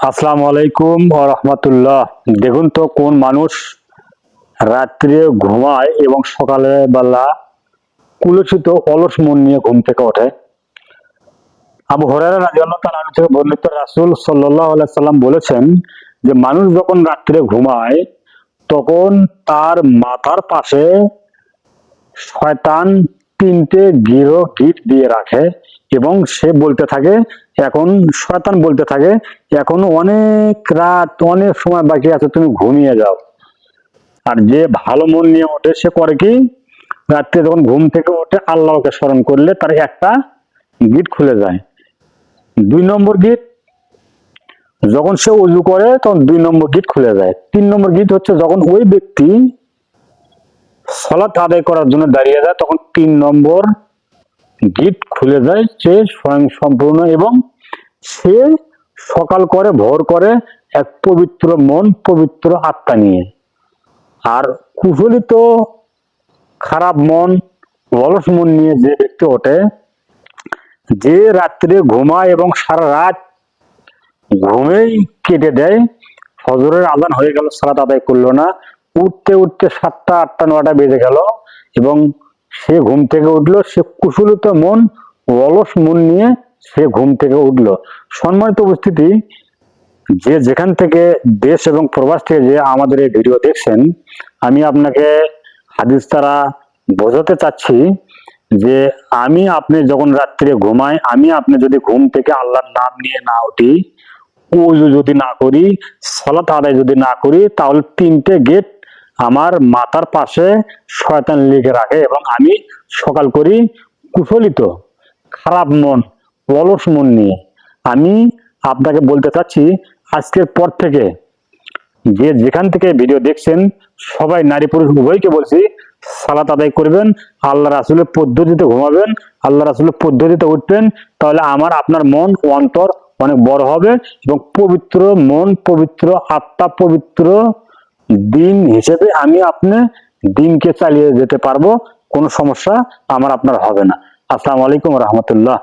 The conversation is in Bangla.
আসসালামু আলাইকুম ওয়া রাহমাতুল্লাহ। দেখুন তো কোন মানুষ রাত্রে ঘুমায় এবং সকালে বেলা কুলসিত অলস মন নিয়ে ঘুম থেকে ওঠে। আবু হুরায়রা রাদিয়াল্লাহু তাআলা আনহু থেকে বর্ণিত রাসূল সাল্লাল্লাহু আলাইহি সাল্লাম বলেছেন যে মানুষ যখন রাত্রে ঘুমায় তখন তার মাথার পাশে শয়তান তিনটে গিট দিয়ে রাখে এবং সে বলতে থাকে, এখন শয়তান বলতে থাকে, এখন অনেক রাত, অনেক সময় বাকি আছে, তুমি ঘুমিয়ে যাও। আর যে ভালো মন নিয়ে ওঠে সে করে কি, রাত্রে যখন ঘুম থেকে ওঠে আল্লাহকে স্মরণ করলে তার একটা গিট খুলে যায়। 2 নম্বর গিট, যখন সে ওযু করে তখন 2 নম্বর গিট খুলে যায়। 3 নম্বর গিট হচ্ছে যখন ওই ব্যক্তি সালাত আদায় করার জন্য দাঁড়িয়ে যায় তখন 3 নম্বর গিট খুলে যায়, সে স্বয়ং সম্পূর্ণ এবং সে সকাল করে ভোর করে এক পবিত্র মন, পবিত্র আত্মা নিয়ে। আর কুশলিত খারাপ মন, অলস মন নিয়ে যে ব্যক্তি ওঠে, যে রাত্রে ঘুমায় এবং সারা রাত ঘুমেই কেটে দেয়, ফজরের আজান হয়ে গেল, সালাত আদায় করলো না, উঠতে উঠতে 7টা 8টা 9টা বেজে গেল এবং সে ঘুম থেকে উঠলো, সে কুশলিত মন, অলস মন নিয়ে সে ঘুম থেকে উঠলো। সম্মানিত উপস্থিতি, যে যেখান থেকে দেশ এবং প্রবাস থেকে যে আমাদের এই ভিডিও দেখছেন, আমি আপনাকে হাদিস দ্বারা বোঝাতে চাচ্ছি যে আমি আপনি যখন রাত্রে ঘুমাই, আমি আপনি যদি ঘুম থেকে আল্লাহর নাম নিয়ে না উঠি, ওযু যদি না করি, সালাত আদায় যদি না করি, তাহলে 3টে গেট আমার মাথার পাশে শয়তান লিখে রাখে এবং আমি সকাল করি কুশলিত খারাপ মন, অলস মন নিয়ে। আমি আপনাকে বলতে চাচ্ছি, আজকের পর থেকে যে যেখান থেকে ভিডিও দেখছেন সবাই, নারী পুরুষ উভয়কে বলছি, সালাত আদায় করবেন, আল্লাহ রাসূলের পদ্ধতিতে ঘুমাবেন, আল্লাহ রাসূলের পদ্ধতিতে উঠবেন, তাহলে আমার আপনার মন ও অন্তর অনেক বড় হবে এবং পবিত্র মন, পবিত্র আত্মা, পবিত্র দিন হিসেবে আমি আপনি দিনকে চালিয়ে যেতে পারবো। কোনো সমস্যা আমার আপনার হবে না। আসসালামু আলাইকুম ওয়া রাহমাতুল্লাহ।